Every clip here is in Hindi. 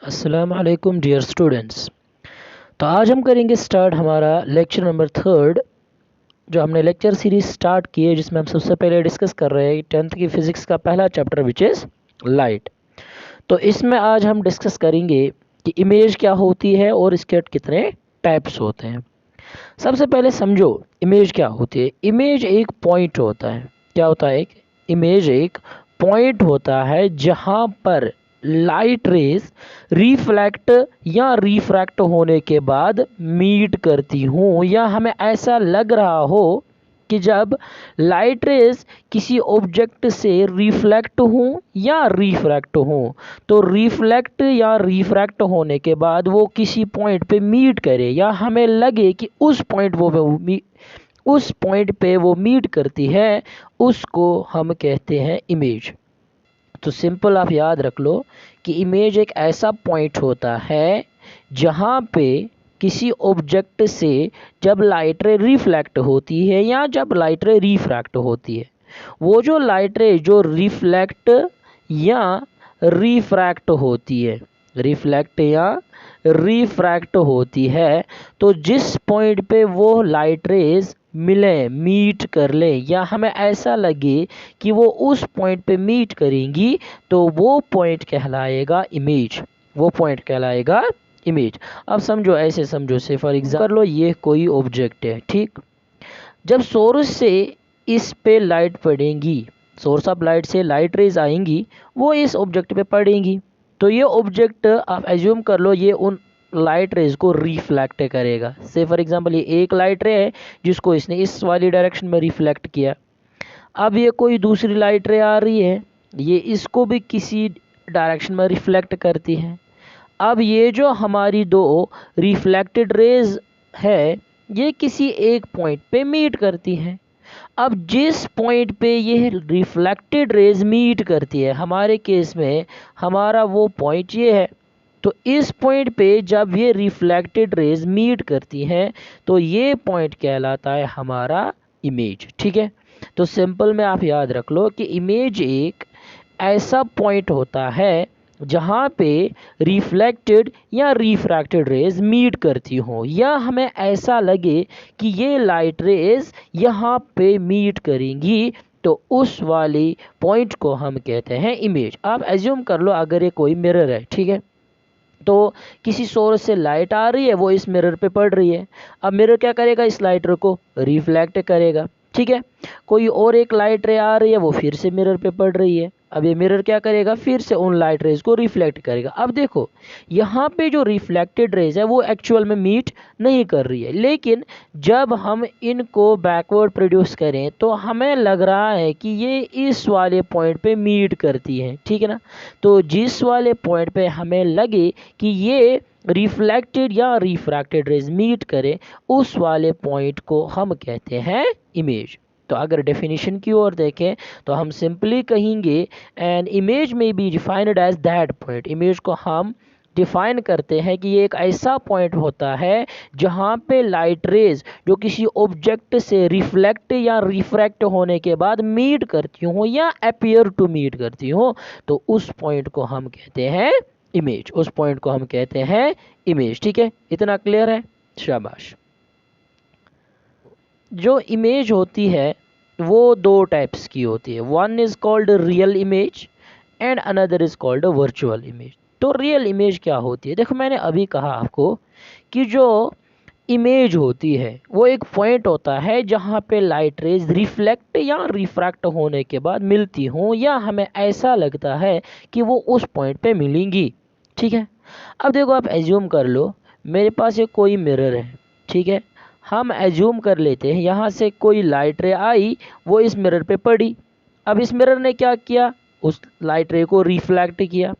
अस्सलाम वालेकुम डियर स्टूडेंट्स। तो आज हम करेंगे स्टार्ट हमारा लेक्चर नंबर 3 जो हमने लेक्चर सीरीज स्टार्ट की है, जिसमें हम सबसे पहले डिस्कस कर रहे हैं 10th की फिज़िक्स का पहला चैप्टर विच इज़ लाइट। तो इसमें आज हम डिस्कस करेंगे कि इमेज क्या होती है और इसके कितने टाइप्स होते हैं। सबसे पहले समझो इमेज क्या होती है। इमेज एक पॉइंट होता है। क्या होता है? एक इमेज एक पॉइंट होता है जहाँ पर लाइट रेज रिफ्लेक्ट या रिफ्रैक्ट होने के बाद मीट करती हूँ, या हमें ऐसा लग रहा हो कि जब लाइट रेज किसी ऑब्जेक्ट से रिफ्लेक्ट हों या रिफ्रैक्ट हों, तो रिफ्लेक्ट या रिफ्रैक्ट होने के बाद वो किसी पॉइंट पे मीट करे, या हमें लगे कि उस पॉइंट पे वो मीट करती है, उसको हम कहते हैं इमेज। तो सिंपल आप याद रख लो कि इमेज एक ऐसा पॉइंट होता है जहाँ पे किसी ऑब्जेक्ट से जब लाइट रे रिफ्लेक्ट होती है या जब लाइट रे रिफ्रैक्ट होती है, वो जो लाइट रे जो रिफ्लेक्ट या रिफ्रैक्ट होती है, रिफ्लेक्ट या रिफ्रैक्ट होती है, तो जिस पॉइंट पे वो लाइट रेज मिले, मीट कर ले, या हमें ऐसा लगे कि वो उस पॉइंट पे मीट करेंगी, तो वो पॉइंट कहलाएगा इमेज। वो पॉइंट कहलाएगा इमेज। अब समझो, ऐसे समझो, से फॉर एग्जाम्पल कर लो ये कोई ऑब्जेक्ट है, ठीक। जब सोर्स से इस पे लाइट पड़ेंगी, सोर्स ऑफ लाइट से लाइट रेज आएंगी, वो इस ऑब्जेक्ट पे पड़ेंगी, तो ये ऑब्जेक्ट आप एज्यूम कर लो ये उन लाइट रेज को रिफ्लेक्ट करेगा। से फॉर एग्जांपल ये एक लाइट रे है जिसको इसने इस वाली डायरेक्शन में रिफ्लेक्ट किया। अब ये कोई दूसरी लाइट रे आ रही है, ये इसको भी किसी डायरेक्शन में रिफ्लेक्ट करती है। अब ये जो हमारी दो रिफ्लेक्टेड रेज है, ये किसी एक पॉइंट पे मीट करती हैं। अब जिस पॉइंट पे ये रिफ्लेक्टेड रेज मीट करती है, हमारे केस में हमारा वो पॉइंट ये है, तो इस पॉइंट पे जब ये रिफ्लेक्टेड रेज मीट करती हैं, तो ये पॉइंट कहलाता है हमारा इमेज। ठीक है, तो सिंपल में आप याद रख लो कि इमेज एक ऐसा पॉइंट होता है जहाँ पे रिफ्लेक्टेड या रिफ्रैक्टेड रेज मीट करती हो, या हमें ऐसा लगे कि ये लाइट रेज यहाँ पे मीट करेंगी, तो उस वाली पॉइंट को हम कहते हैं इमेज। आप एज्यूम कर लो अगर ये कोई मिरर है, ठीक है, तो किसी सोर्स से लाइट आ रही है, वो इस मिरर पे पड़ रही है। अब मिरर क्या करेगा? इस लाइट रे को रिफ्लेक्ट करेगा, ठीक है। कोई और एक लाइट रे आ रही है, वो फिर से मिरर पे पड़ रही है। अब ये मिरर क्या करेगा? फिर से उन लाइट रेज को रिफ्लेक्ट करेगा। अब देखो यहाँ पे जो रिफ्लेक्टेड रेज है वो एक्चुअल में मीट नहीं कर रही है, लेकिन जब हम इनको बैकवर्ड प्रोड्यूस करें तो हमें लग रहा है कि ये इस वाले पॉइंट पे मीट करती है, ठीक है ना। तो जिस वाले पॉइंट पे हमें लगे कि ये रिफ्लेक्टेड या रिफ्रैक्टेड रेज मीट करे, उस वाले पॉइंट को हम कहते हैं इमेज। तो अगर डेफिनेशन की ओर देखें तो हम सिंपली कहेंगे एन इमेज में be defined as that point. Image को हम डिफाइन करते हैं कि ये एक ऐसा पॉइंट होता है जहाँ पे लाइट रेज जो किसी ऑब्जेक्ट से रिफ्लेक्ट या रिफ्रैक्ट होने के बाद मीट करती हो या अपीयर टू मीट करती हो, तो उस पॉइंट को हम कहते हैं इमेज। उस पॉइंट को हम कहते हैं इमेज। ठीक है, इतना क्लियर है? शाबाश। जो इमेज होती है वो दो टाइप्स की होती है। One is called real image and another is called virtual image. तो रियल इमेज क्या होती है? देखो मैंने अभी कहा आपको कि जो इमेज होती है वो एक पॉइंट होता है जहाँ पे लाइट रेज रिफ्लेक्ट या रिफ्रैक्ट होने के बाद मिलती हों, या हमें ऐसा लगता है कि वो उस पॉइंट पे मिलेंगी। ठीक है, अब देखो आप एज्यूम कर लो मेरे पास ये कोई मिरर है, ठीक है। हम एज्यूम कर लेते हैं यहाँ से कोई लाइट रे आई, वो इस मिरर पे पड़ी। अब इस मिरर ने क्या किया? उस लाइट रे को रिफ्लेक्ट किया।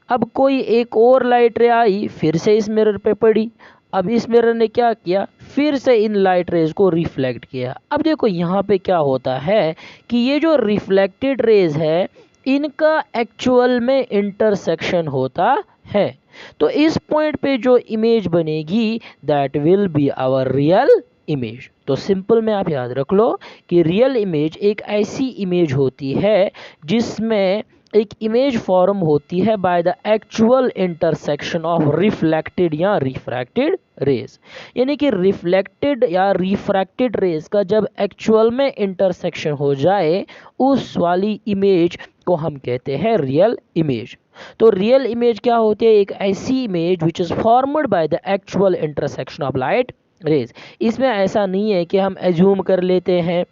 अब कोई एक और लाइट रे आई, फिर से इस मिरर पे पड़ी। अब इस मिरर ने क्या किया? फिर से इन लाइट रेज को रिफ्लेक्ट किया। अब देखो यहाँ पे क्या होता है कि ये जो रिफ्लेक्टेड रेज है इनका एक्चुअल में इंटरसेक्शन होता है। तो इस पॉइंट पे जो इमेज बनेगी that will be our real image. तो सिंपल में आप याद रख लो कि रियल इमेज एक ऐसी इमेज होती है जिसमें एक इमेज फॉर्म होती है by the actual intersection of reflected या रिफ्रैक्टेड रेज। यानी कि रिफ्लेक्टेड या रिफ्रैक्टेड रेज का जब एक्चुअल में इंटरसेक्शन हो जाए उस वाली इमेज को हम कहते हैं रियल इमेज। तो रियल इमेज क्या होती है? एक ऐसी image which is formed by the actual intersection of light raise. इसमें ऐसा नहीं है कि हम एज्यूम कर लेते हैं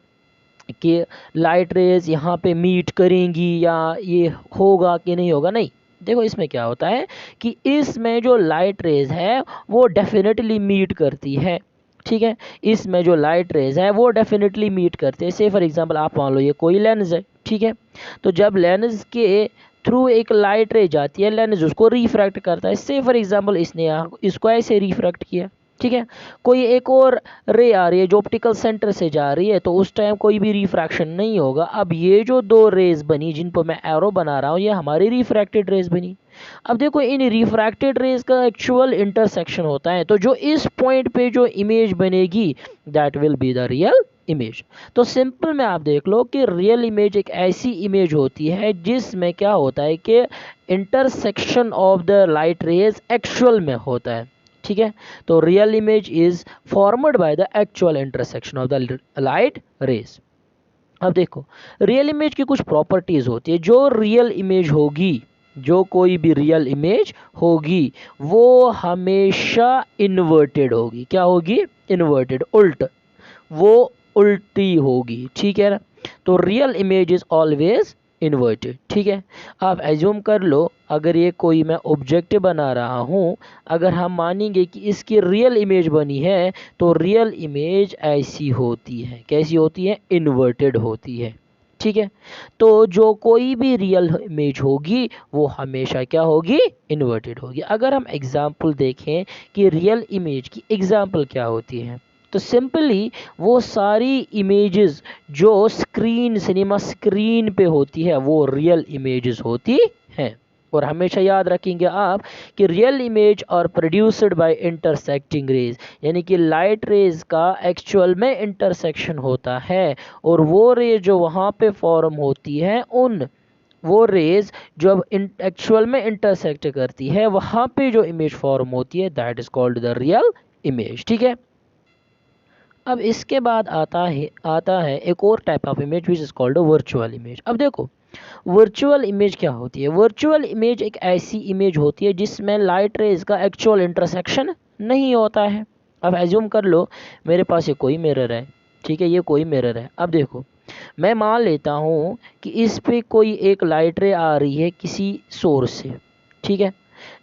कि लाइट रेज यहाँ पे मीट करेंगी या ये होगा कि नहीं होगा, नहीं। देखो इसमें क्या होता है कि इसमें जो लाइट रेज है वो डेफिनेटली मीट करती है, ठीक है। इसमें जो लाइट रेज है वो डेफिनेटली मीट करते हैं। से फॉर एग्जांपल आप मान लो ये कोई लेंस है, ठीक है। तो जब लेंस के थ्रू एक लाइट रे जाती है, लेंस उसको रिफ्रैक्ट करता है। से फॉर एग्जांपल इसने इसको ऐसे रिफ्रैक्ट किया, ठीक है। कोई एक और रे आ रही है जो ऑप्टिकल सेंटर से जा रही है, तो उस टाइम कोई भी रिफ्रैक्शन नहीं होगा। अब ये जो दो रेज बनी जिन पर मैं एरो बना रहा हूँ, ये हमारी रिफ्रैक्टेड रेज बनी। अब देखो इन रिफ्रैक्टेड रेज का एक्चुअल इंटरसेक्शन होता है, तो जो इस पॉइंट पे जो इमेज बनेगी that will be the real image. तो सिंपल में आप देख लो कि रियल इमेज एक ऐसी इमेज होती है जिसमें क्या होता है कि intersection of the light rays actual में होता है, ठीक है। तो real image is formed by the actual intersection of the light rays. अब देखो रियल इमेज की कुछ प्रॉपर्टीज होती है। जो रियल इमेज होगी, जो कोई भी रियल इमेज होगी, वो हमेशा इन्वर्टेड होगी। क्या होगी? इन्वर्टेड, उल्ट, वो उल्टी होगी, ठीक है ना। तो real image is always inverted, ठीक है। आप एज्यूम कर लो अगर ये कोई मैं ऑब्जेक्ट बना रहा हूँ, अगर हम मानेंगे कि इसकी रियल इमेज बनी है, तो रियल इमेज ऐसी होती है। कैसी होती है? इन्वर्टेड होती है, ठीक है। तो जो कोई भी रियल इमेज होगी वो हमेशा क्या होगी? इन्वर्टेड होगी। अगर हम एग्जाम्पल देखें कि रियल इमेज की एग्जाम्पल क्या होती है, तो सिंपली वो सारी इमेजेस जो स्क्रीन, सिनेमा स्क्रीन पे होती है, वो रियल इमेजेस होती हैं। और हमेशा याद रखेंगे आप कि रियल इमेज और प्रोड्यूस्ड बाय इंटरसेक्टिंग रेज, यानी कि लाइट रेज का एक्चुअल में इंटरसेक्शन होता है, और वो रेज जो वहाँ पे फॉर्म होती है, उन वो रेज जो अब एक्चुअल में इंटरसेक्ट करती है, वहाँ पे जो इमेज फॉर्म होती है that is called the real image, ठीक है। अब इसके बाद आता है एक और type of image which is called virtual image. अब देखो वर्चुअल इमेज क्या होती है? वर्चुअल इमेज एक ऐसी इमेज होती है जिसमें लाइट रेज का एक्चुअल इंटरसेक्शन नहीं होता है। अब एज्यूम कर लो मेरे पास ये कोई मिरर है, ठीक है, ये कोई मिरर है। अब देखो मैं मान लेता हूँ कि इस पे कोई एक लाइट रे आ रही है किसी सोर्स से, ठीक है।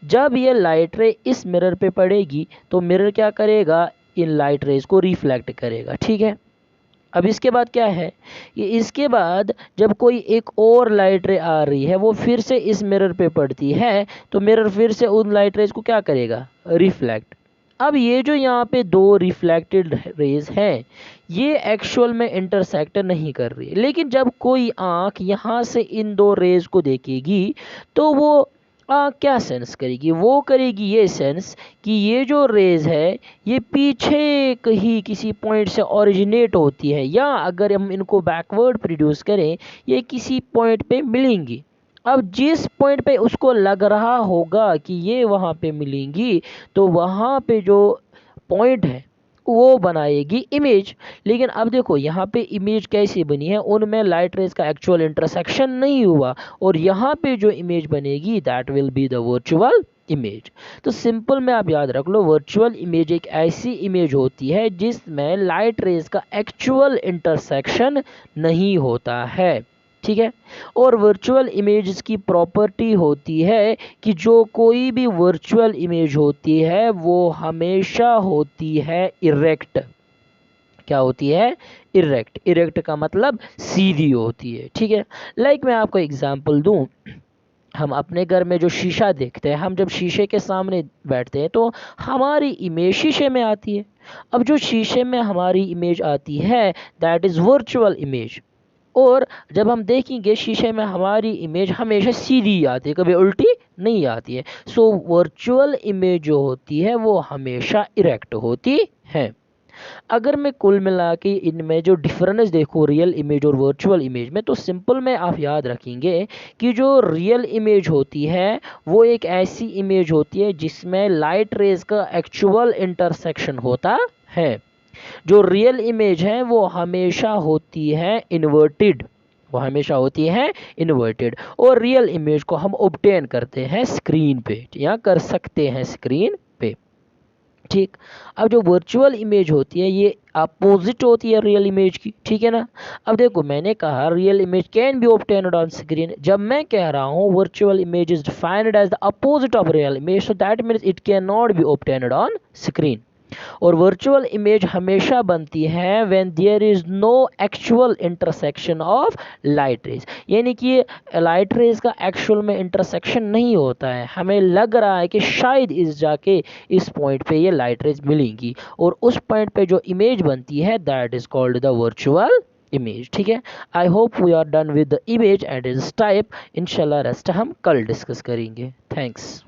जब ये लाइट रे इस मिरर पे पड़ेगी तो मिरर क्या करेगा? इन लाइट रेज को रिफ्लेक्ट करेगा, ठीक है। अब इसके बाद क्या है कि इसके बाद जब कोई एक और लाइट रे आ रही है, वो फिर से इस मिरर पे पड़ती है, तो मिरर फिर से उन लाइट रेज को क्या करेगा? रिफ्लेक्ट। अब ये जो यहाँ पे दो रिफ्लेक्टेड रेज हैं, ये एक्चुअल में इंटरसेक्ट नहीं कर रही है, लेकिन जब कोई आँख यहाँ से इन दो रेज को देखेगी तो वो क्या सेंस करेगी? वो करेगी ये सेंस कि ये जो रेज है ये पीछे कहीं किसी पॉइंट से ओरिजिनेट होती है, या अगर हम इनको बैकवर्ड प्रोड्यूस करें, ये किसी पॉइंट पे मिलेंगी। अब जिस पॉइंट पे उसको लग रहा होगा कि ये वहाँ पे मिलेंगी, तो वहाँ पे जो पॉइंट है वो बनाएगी इमेज। लेकिन अब देखो यहाँ पे इमेज कैसी बनी है? उनमें लाइट रेज का एक्चुअल इंटरसेक्शन नहीं हुआ, और यहाँ पे जो इमेज बनेगी that will be the virtual image. तो सिंपल में आप याद रख लो, वर्चुअल इमेज एक ऐसी इमेज होती है जिसमें लाइट रेज का एक्चुअल इंटरसेक्शन नहीं होता है, ठीक है। और वर्चुअल इमेज की प्रॉपर्टी होती है कि जो कोई भी वर्चुअल इमेज होती है वो हमेशा होती है इरेक्ट। क्या होती है? इरेक्ट। इरेक्ट का मतलब सीधी होती है, ठीक है। लाइक मैं आपको एग्जांपल दूं, हम अपने घर में जो शीशा देखते हैं, हम जब शीशे के सामने बैठते हैं तो हमारी इमेज शीशे में आती है। अब जो शीशे में हमारी इमेज आती है दैट इज़ वर्चुअल इमेज, और जब हम देखेंगे शीशे में हमारी इमेज हमेशा सीधी आती है, कभी उल्टी नहीं आती है। सो वर्चुअल इमेज जो होती है वो हमेशा इरेक्ट होती है। अगर मैं कुल मिला के इनमें जो डिफरेंस देखो रियल इमेज और वर्चुअल इमेज में, तो सिंपल में आप याद रखेंगे कि जो रियल इमेज होती है वो एक ऐसी इमेज होती है जिसमें लाइट रेज का एक्चुअल इंटरसेक्शन होता है। जो रियल इमेज है वो हमेशा होती है इन्वर्टेड, वो हमेशा होती है इन्वर्टेड। और रियल इमेज को हम ऑब्टेन करते हैं स्क्रीन पे या कर सकते हैं स्क्रीन पे। ठीक। अब जो वर्चुअल इमेज होती है ये अपोजिट होती है रियल इमेज की, ठीक है ना। अब देखो मैंने कहा real image can be obtained on screen, जब मैं कह रहा हूँ virtual image is defined as the opposite of real image, so that means it can not be obtained on screen. और वर्चुअल इमेज हमेशा बनती है when there is no actual intersection of light rays, यानी कि लाइट रेज का एक्चुअल में इंटरसेक्शन नहीं होता है, हमें लग रहा है कि शायद इस जाके इस पॉइंट पे ये लाइट रेज मिलेंगी और उस पॉइंट पे जो इमेज बनती है that is called the virtual image. ठीक है, I hope we are done with the image and its type. इंशाल्लाह रेस्ट हम कल डिस्कस करेंगे। थैंक्स।